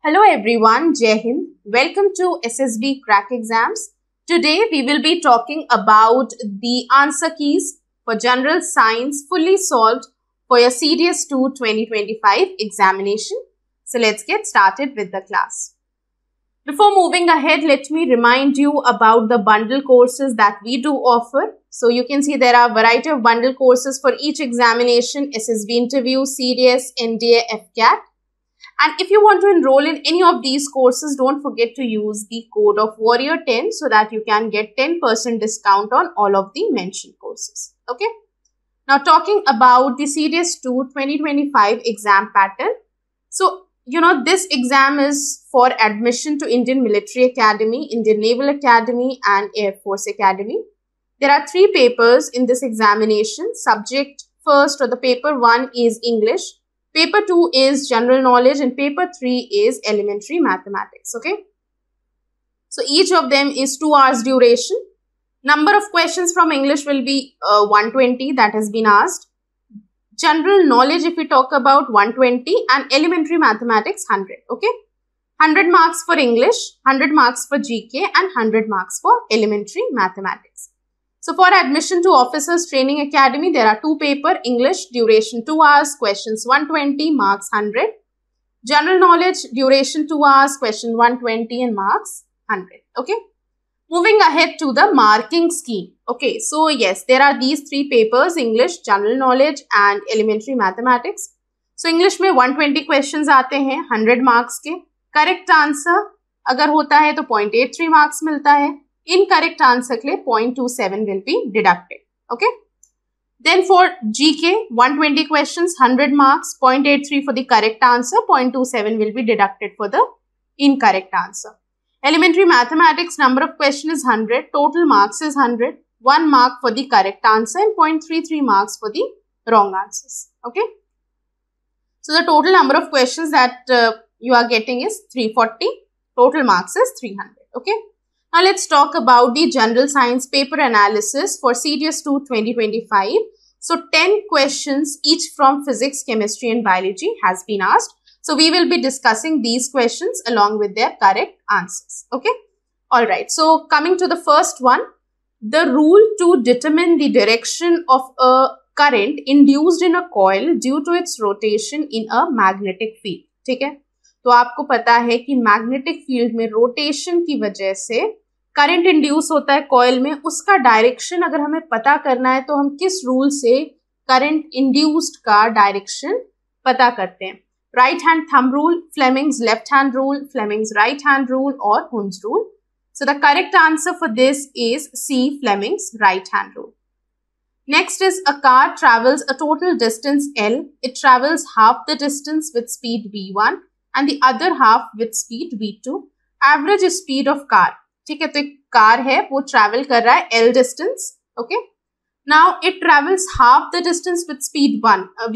Hello everyone, Jai Hind. Welcome to SSB Crack Exams. Today we will be talking about the answer keys for General Science fully solved for your CDS 2 2025 examination. So let's get started with the class. Before moving ahead, let me remind you about the bundle courses that we do offer. So you can see there are a variety of bundle courses for each examination: SSB interview, CDS, NDA, FCAT. And if you want to enroll in any of these courses, don't forget to use the code of Warrior10 so that you can get 10% discount on all of the mentioned courses. Okay. Now talking about the CDS 2 2025 exam pattern. So, this exam is for admission to Indian Military Academy, Indian Naval Academy and Air Force Academy. There are 3 papers in this examination. Subject first or the paper 1 is English. Paper 2 is general knowledge and paper 3 is elementary mathematics. Okay. So each of them is 2 hours duration. Number of questions from English will be 120 that has been asked. General knowledge, if we talk about, 120 and elementary mathematics 100. Okay. 100 marks for English, 100 marks for GK and 100 marks for elementary mathematics. So for admission to Officers Training Academy, there are 2 papers, English, duration 2 hours, questions 120, marks 100. General knowledge, duration 2 hours, question 120 and marks 100. Okay. Moving ahead to the marking scheme. Okay. So yes, there are these 3 papers, English, general knowledge and elementary mathematics. So English में 120 questions आते हैं 100 marks के. Correct answer अगर होता है तो 0.83 marks मिलता है. Incorrect answer के लिए 0.27 will be deducted. Okay. Then for GK, 120 questions, 100 marks, 0.83 for the correct answer, 0.27 will be deducted for the incorrect answer. Elementary mathematics, number of questions is 100, total marks is 100, 1 mark for the correct answer and 0.33 marks for the wrong answers. Okay. So the total number of questions that you are getting is 340, total marks is 300. Okay. Now let's talk about the general science paper analysis for CDS 2 2025. So 10 questions each from physics, chemistry and biology has been asked. So we will be discussing these questions along with their correct answers. Okay. Alright. So coming to the first one, the rule to determine the direction of a current induced in a coil due to its rotation in a magnetic field. ठीक है. तो आपको पता है कि magnetic field में rotation की वजह से करंट इंड्यूस होता है कॉइल में. उसका डायरेक्शन अगर हमें पता करना है तो हम किस रूल से करंट इंड्यूस्ड का डायरेक्शन पता करते हैं? Right hand thumb rule, Fleming's left hand rule, Fleming's right hand rule और Hund's rule. So the correct answer for this is C, Fleming's right hand rule. Next is a car travels a total distance L. It travels half the distance with speed v1 and the other half with speed v2. Average speed of car. ठीक है, तो एक car है वो travel कर रहा है L distance. Okay. Now it travels half the distance with speed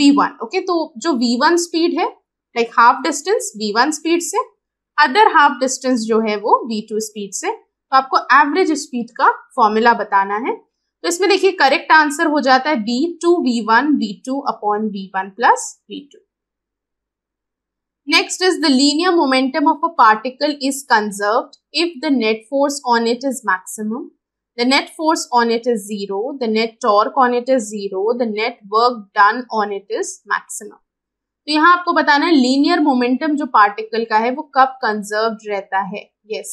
v1. Okay. तो जो v1 स्पीड है, like half distance v1 speed से, अदर हाफ डिस्टेंस जो है वो v2 स्पीड से. तो आपको एवरेज स्पीड का फॉर्मूला बताना है. तो इसमें देखिए करेक्ट आंसर हो जाता है v2v1 v2 upon v1 plus v2. Next is the linear momentum of a particle is conserved if the net force on it is maximum, the net force on it is 0, the net torque on it is 0, the net work done on it is maximum. तो यहाँ आपको बताना है linear momentum जो particle का है वो कब कंजर्व्ड रहता है. यस.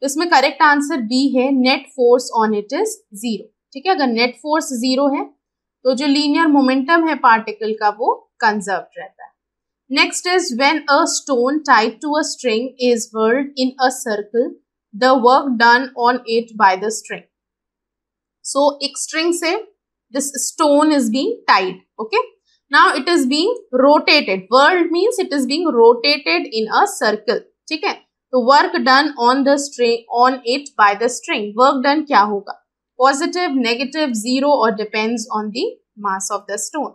तो इसमें करेक्ट आंसर बी है, net force on it is 0. ठीक है. अगर नेट फोर्स 0 है तो जो लीनियर मोमेंटम है पार्टिकल का वो कंजर्व्ड रहता है. Next is when a stone tied to a string is whirled in a circle, the work done on it by the string. So, एक string से this stone is being tied. Okay. Now it is being rotated. Whirled means it is being rotated in a circle. ठीक है. तो work done on the string, on it by the string. Work done क्या होगा? Positive, negative, 0 or depends on the mass of the stone.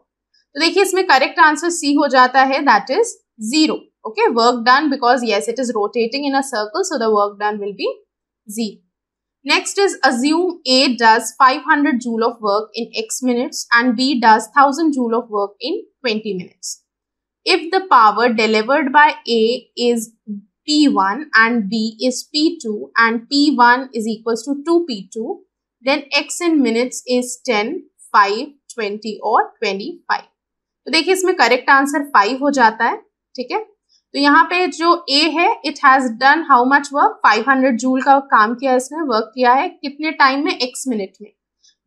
तो देखिए इसमें correct answer C हो जाता है, that is 0. Okay. Work done because yes it is rotating in a circle, so the work done will be 0. Next is assume A does 500 joule of work in x minutes and B does 1000 joule of work in 20 minutes. If the power delivered by A is P1 and B is P2 and P1 is equals to 2P2, then X in minutes is 10, 5, 20 और 25. तो देखिए इसमें correct answer 5 हो जाता है. ठीक है, तो यहाँ पे जो A है it has done how much work, 500 joule का काम किया, इसने वर्क किया है कितने टाइम में, x मिनट में.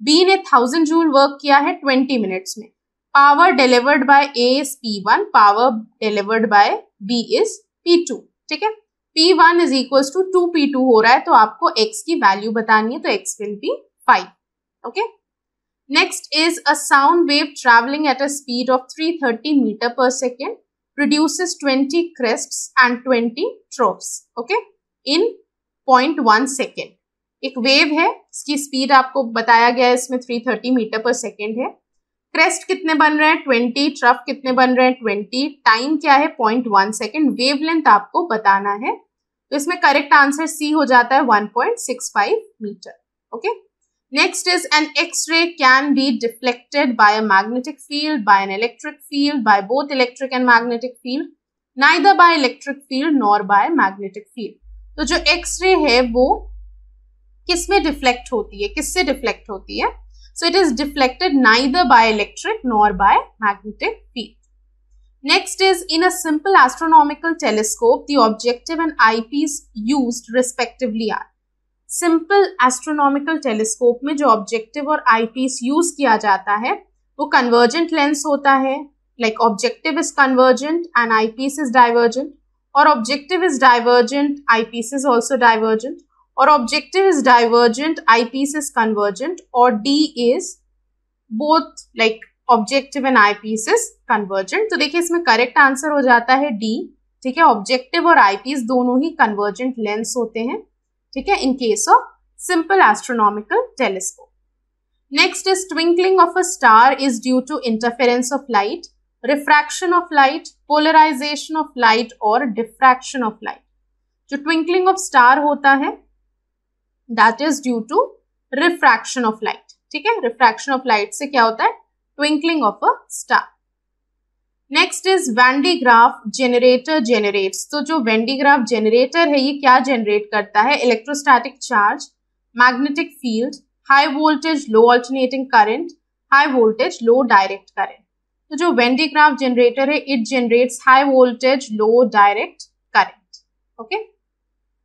B ने 1000 जूल वर्क किया है 20 मिनट्स में. Power delivered by A is P1, power delivered by B is P2. ठीक है, P1 is equals to 2P2 हो रहा है, तो आपको x की वैल्यू बतानी है, तो x will be 5. Okay, next is a sound wave travelling at a speed of 330 metre per second produces 20 crests and 20 troughs, okay, in 0.1 second. एक वेव है, इसकी स्पीड आपको बताया गया है इसमें 330 मीटर पर सेकेंड है. क्रेस्ट कितने बन रहे हैं 20, ट्रफ कितने बन रहे हैं 20, टाइम क्या है 0.1 सेकेंड, वेवलेंथ आपको बताना है. तो इसमें करेक्ट आंसर सी हो जाता है 1.65 metre. Okay, next is an X-ray can be deflected by a magnetic field, by an electric field, by both electric and magnetic field, neither by electric field nor by magnetic field. तो जो X-ray है वो किस में deflect होती है, किससे deflect होती है? So it is deflected neither by electric nor by magnetic field. Next is in a simple astronomical telescope, the objective and eyepiece used respectively are. Simple astronomical telescope में जो ऑब्जेक्टिव और eyepiece use किया जाता है वो convergent lens होता है. Like objective is convergent and eyepiece is divergent, और objective is divergent, eyepiece is also divergent, और objective is divergent, eyepiece is convergent, और D is both like objective and eyepiece is convergent. तो देखिए इसमें correct answer हो जाता है D. ठीक है, ऑब्जेक्टिव और आईपीस दोनों ही कन्वर्जेंट लेंस होते हैं. ठीक है, in case of simple astronomical telescope. Next is twinkling of a star is due to interference of light, refraction of light, polarization of light और डिफ्रैक्शन ऑफ लाइट. जो twinkling of star होता है that is due to refraction of light. ठीक है, refraction of light से क्या होता है, twinkling of a star. Next is Van de Graaff generator generates. तो जो वैन डी ग्राफ जनरेटर है ये क्या जनरेट करता है, electrostatic charge, magnetic field, high voltage low alternating current, high voltage low direct current. तो जो वैन डी ग्राफ जनरेटर है it generates high voltage low direct current. Okay,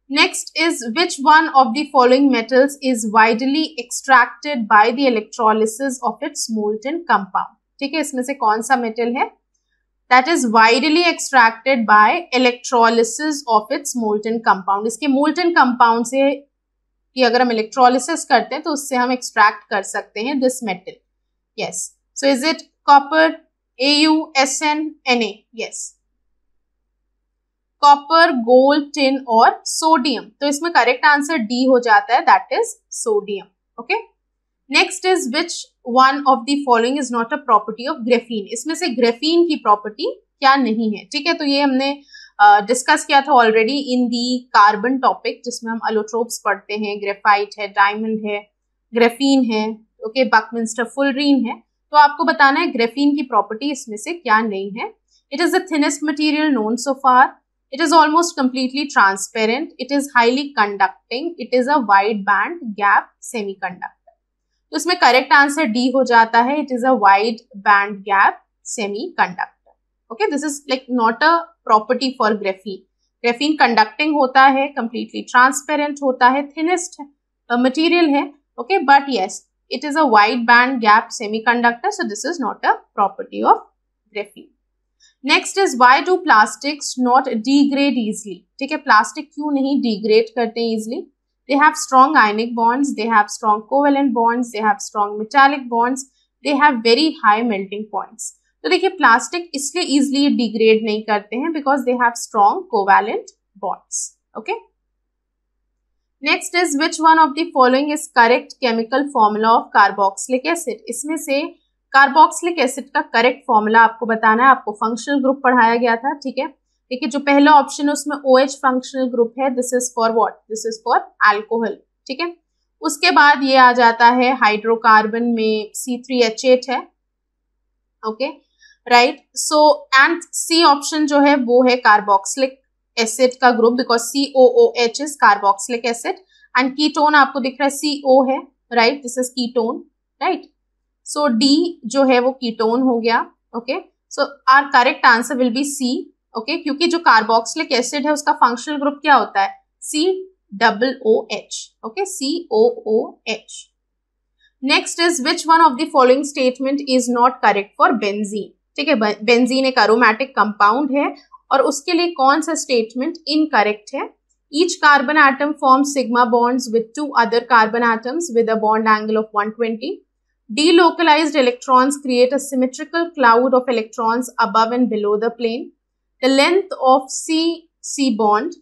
next is which one of the following metals is widely extracted by the electrolysis of its molten compound. ठीक है, इसमें से कौन सा metal है that is widely extracted by electrolysis of its molten compound. इसके molten compound से कि अगर हम electrolysis करते हैं तो उससे हम extract कर सकते हैं this metal. Yes. So is it copper, Au, Sn, Na? Yes. Copper, gold, tin और sodium. तो इसमें correct answer D हो जाता है, that is sodium. Okay. Next is which one of the following is not a property of graphene. इसमें से graphene की property क्या नहीं है. ठीक है, तो ये हमने डिस्कस किया था already in the carbon topic जिसमें हम अलोट्रोप्स पढ़ते हैं. ग्रेफाइट है, डायमंड है, ग्रेफीन है, ओके, बकमिंस्टर फुलरीन है. तो आपको बताना है ग्रेफीन की प्रॉपर्टी इसमें से क्या नहीं है. It is the thinnest material known so far. It is almost completely transparent. It is highly conducting. It is a wide band gap semiconductor. तो इसमें करेक्ट आंसर डी हो जाता है. It is a wide band gap semiconductor. Okay, this is like not a property for graphene. Graphene conducting होता है, completely transparent होता है, thinnest material है. Okay, but yes it is a wide band gap semiconductor, so this is not a property of graphene. Next is why do plastics not degrade easily. ठीक है, plastic क्यों नहीं degrade करते easily. They have strong ionic bonds, they have strong covalent bonds, they have strong metallic bonds, they have very high melting points. तो देखिए plastic इसलिए easily degrade नहीं करते हैं because they have strong covalent bonds. Okay. Next is which one of the following is correct chemical formula of carboxylic acid. इसमें से carboxylic acid का correct formula आपको बताना है. आपको फंक्शनल ग्रुप पढ़ाया गया था. ठीक है, देखिए जो पहला ऑप्शन है उसमें OH फंक्शनल ग्रुप है. This is for what, this is for alcohol. ठीक है, उसके बाद ये आ जाता है हाइड्रोकार्बन में C3H8 है. Okay, right. So and C option जो है वो है कार्बोक्सिलिक एसिड का group, because COOH is carboxylic acid and ketone आपको दिख रहा है CO है, right, this is ketone, right. So D जो है वो कीटोन हो गया. Okay, so our correct answer will be C. Okay, क्योंकि जो कार्बोक्सिलिक एसिड है उसका फंक्शनल ग्रुप क्या होता है? COOH. Okay, COOH. Next is which one of the following statement is not correct for benzene. ठीक है, बेंजीन एक एरोमेटिक कंपाउंड है और उसके लिए कौन सा स्टेटमेंट इनकरेक्ट है? Each carbon atom forms sigma bonds with two other carbon atoms with a bond angle of 120. Delocalized electrons create a symmetrical cloud of electrons above and below the plane. The length of C bond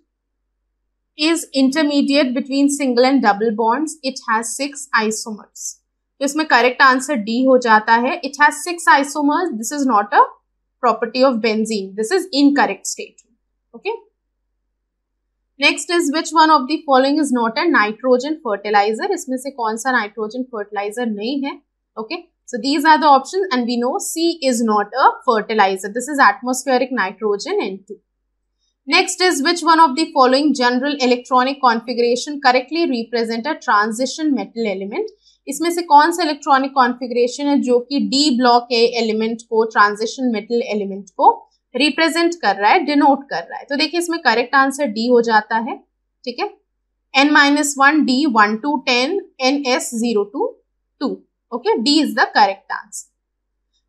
is intermediate between single and double bonds. It has 6 isomers. तो इसमें correct answer D हो जाता है. It has 6 isomers. This is not a property of benzene. This is incorrect statement. Okay. Next is which one of the following is not a nitrogen fertilizer. इसमें से कौन सा nitrogen fertiliser नहीं है? Okay, so these are the options and we know C is not a fertilizer. This is atmospheric nitrogen N2. Next is which one of the following general electronic configuration correctly represent a transition metal element. इसमें से कौन सा electronic configuration है जो कि D block के element को, transition metal element को रिप्रेजेंट कर रहा है, डिनोट कर रहा है? तो देखिए इसमें करेक्ट आंसर D हो जाता है. ठीक है, N-1 D 1 to 10 NS 0 to 2. Okay, D is the correct answer.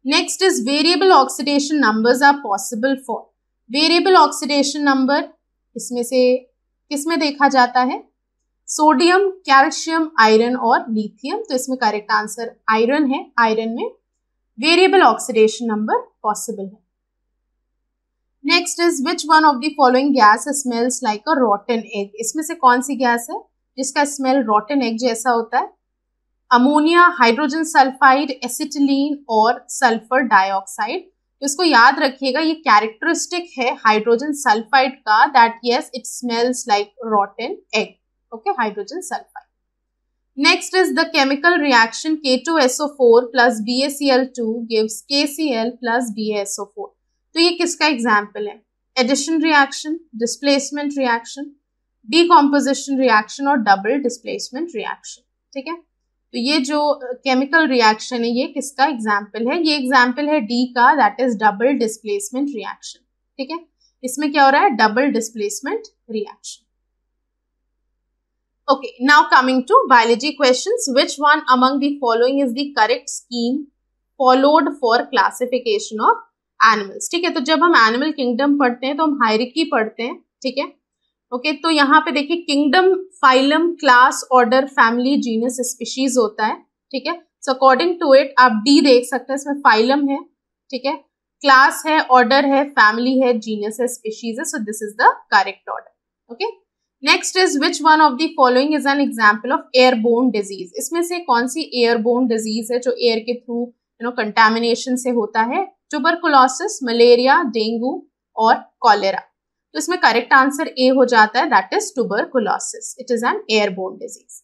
Next is variable oxidation numbers are possible for. Variable oxidation number इसमें से किसमें देखा जाता है? सोडियम, कैल्शियम, आयरन और लिथियम. तो इसमें करेक्ट आंसर आयरन है. आयरन में वेरिएबल ऑक्सीडेशन नंबर पॉसिबल है. Next is which one of the following gas smells like a रॉटन egg. इसमें से कौन सी गैस है जिसका स्मेल रॉटन एग जैसा होता है? अमोनिया, हाइड्रोजन सल्फाइड, एसिटिलीन और सल्फर डाइऑक्साइड. तो इसको याद रखिएगा, ये कैरेक्टरिस्टिक है हाइड्रोजन सल्फाइड का, that yes it smells like रॉटन egg. Okay, hydrogen sulphide. Next is the chemical reaction K2SO4 plus BaCl2 gives KCl plus BaSO4. तो ये किसका एग्जाम्पल है? Addition reaction, displacement reaction, decomposition reaction और double displacement reaction. ठीक है, तो ये जो केमिकल रिएक्शन है ये किसका एग्जाम्पल है? ये एग्जाम्पल है D का, that is double displacement reaction. ठीक है, इसमें क्या हो रहा है? Double displacement reaction. Okay, now coming to biology questions. Which one among the following is the correct scheme followed for classification of animals? ठीक है, तो जब हम एनिमल किंगडम पढ़ते हैं तो हम हायरार्की पढ़ते हैं. ठीक है, ओके, तो यहाँ पे देखिए kingdom, phylum, class, order, family, genus, species होता है. ठीक है, सो अकॉर्डिंग टू इट आप D देख सकते हैं, इसमें फाइलम है. ठीक है, क्लास है, ऑर्डर है, फैमिली है, जीनस है, स्पीशीज है. So this is the correct order. Okay, next is which one of the following is an example of airborne disease. इसमें से कौन सी एयरबोर्न डिजीज है जो एयर के थ्रू कंटामिनेशन से होता है? ट्यूबरकुलोसिस, मलेरिया, डेंगू और कॉलेरा. तो इसमें करेक्ट आंसर A हो जाता है, that is tuberculosis. It is an airborne disease.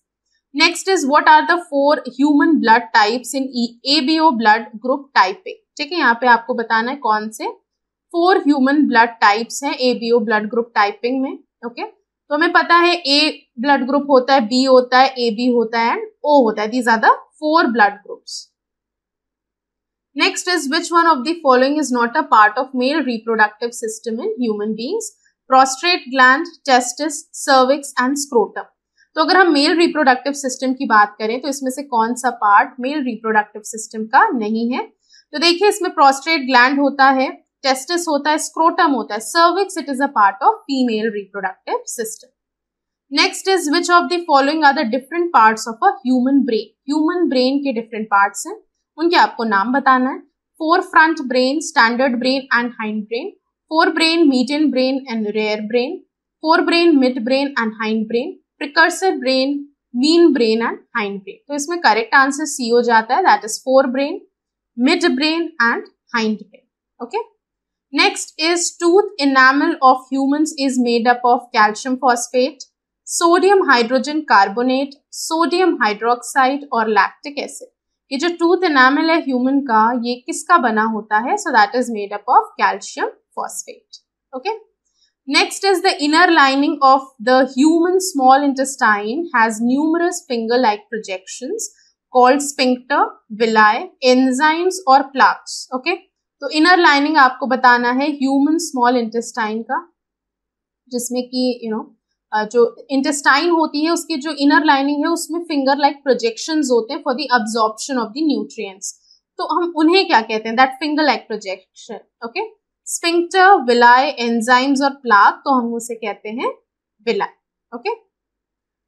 Next is what are the 4 human blood types in ABO blood group typing. ठीक है, यहाँ पे आपको बताना है कौन से 4 ह्यूमन ब्लड टाइप्स हैं ABO ब्लड ग्रुप टाइपिंग में. ओके, तो हमें पता है A ब्लड ग्रुप होता है, B होता है, AB होता है एंड O होता है. These are the 4 blood groups. Next is which one of the following is not a part of male reproductive system in human beings? Prostate gland, testis, cervix and scrotum. तो अगर हम male reproductive system की बात करें तो इसमें से कौन सा पार्ट मेल रिप्रोडक्टिव सिस्टम का नहीं है? तो देखिए इसमें प्रोस्टेट ग्लैंड होता है, टेस्टिस होता है, स्क्रोटम होता है, cervix it is a part of female reproductive system. Next is which of the following are the different parts of a human brain. Human brain के डिफरेंट पार्ट्स हैं, उनके आपको नाम बताना है. Fore front brain, standard brain and hind brain, fore brain, median brain and rear brain, fore brain, mid brain and hind brain, precursor brain, mean brain and hind brain. तो इसमें correct answer C हो जाता है, that is four brain, mid brain and hind brain. Okay, next is tooth enamel of humans is made up of calcium phosphate, sodium hydrogen carbonate, sodium hydroxide और lactic acid. ये जो tooth enamel है human का, ये किसका बना होता है? So that is made up of calcium phosphate. Okay. Next is the inner lining of the human small intestine has numerous finger-like projections called sphincter, villi, enzymes और plaques. Okay? तो inner lining आपको बताना है human small intestine का, जिसमें कि जो intestine होती है उसकी जो inner lining है उसमें finger-like projections होते हैं for the absorption of the nutrients. तो हम उन्हें क्या कहते हैं? That finger-like projection. Okay? Sphincter, villi, enzymes और प्लाक, तो हम उसे कहते हैं villi. Okay.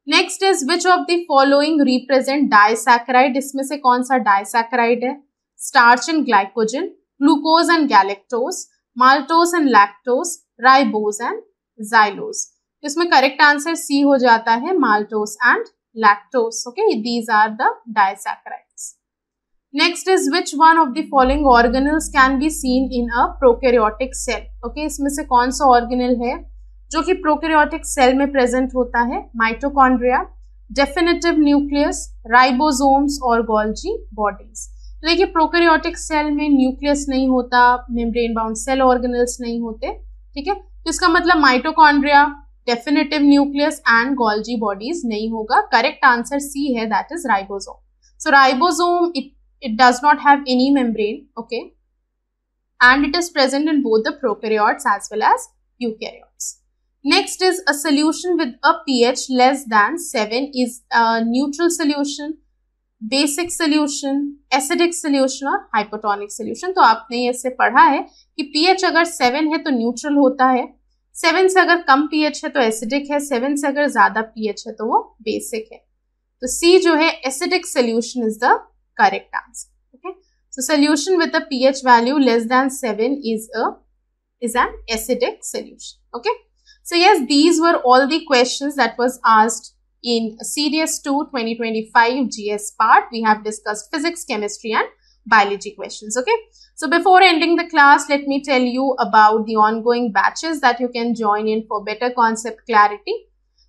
Next is which of the following represent disaccharide. इसमें से कौन सा डाइसैकेराइड है? Starch and glycogen, glucose and galactose, maltose and lactose, ribose and xylose. इसमें करेक्ट आंसर सी हो जाता है, maltose and lactose. Okay, these are the disaccharides. Next is which one of the following organelles can be seen in a prokaryotic cell. Okay, इसमें से कौन सा organelle है जो कि प्रोकैरियोटिक सेल में प्रेजेंट होता है? माइटोकॉन्ड्रिया, डेफिनेटिव न्यूक्लियस, राइबोसोम्स और गोल्जी बॉडीज. तो देखिए प्रोकैरियोटिक सेल में न्यूक्लियस नहीं होता, मेम्ब्रेन बाउंड सेल ऑर्गेनल्स नहीं होते. ठीक है, तो इसका मतलब mitochondria, definitive nucleus and Golgi bodies नहीं होगा. करेक्ट आंसर सी है, that is ribosome. So ribosome it does not have any membrane, okay, and it is present in both the prokaryotes as well as eukaryotes. Next is a solution with a pH less than 7 is a neutral solution, basic solution, acidic solution और hypotonic solution. तो आपने इससे पढ़ा है कि pH अगर 7 है तो neutral होता है, 7 से अगर कम pH है तो acidic है, 7 से अगर ज्यादा pH है तो वो basic है. तो C जो है acidic solution is the correct answer. Okay, so solution with a pH value less than 7 is an acidic solution. Okay, so yes, these were all the questions that was asked in CDS 2 2025 GS part. We have discussed physics, chemistry and biology questions. Okay, so before ending the class, let me tell you about the ongoing batches that you can join in for better concept clarity.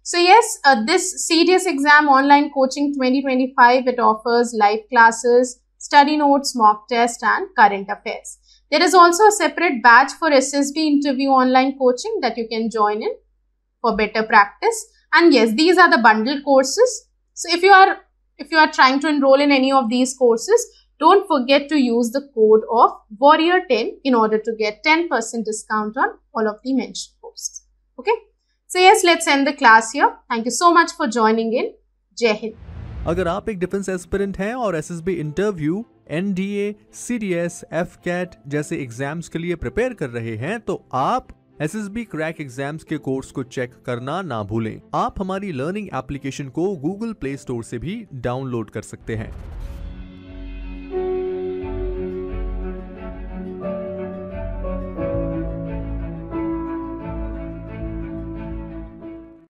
So yes, this CDS exam online coaching 2025, it offers live classes, study notes, mock test and current affairs. There is also a separate batch for SSB interview online coaching that you can join in for better practice. And yes, these are the bundled courses. So if you are trying to enroll in any of these courses, don't forget to use the code of Warrior10 in order to get 10% discount on all of the mentioned courses. Okay. So yes, let's end the class here. Thank you so much for joining in. Jai Hind. अगर आप एक defence aspirant हैं और SSB interview, NDA, CDS, AFCAT जैसे exams के लिए prepare कर रहे हैं तो आप एसएसबी क्रैक एग्जाम्स के कोर्स को चेक करना ना भूलें. आप हमारी लर्निंग एप्लीकेशन को गूगल प्ले स्टोर से भी डाउनलोड कर सकते हैं.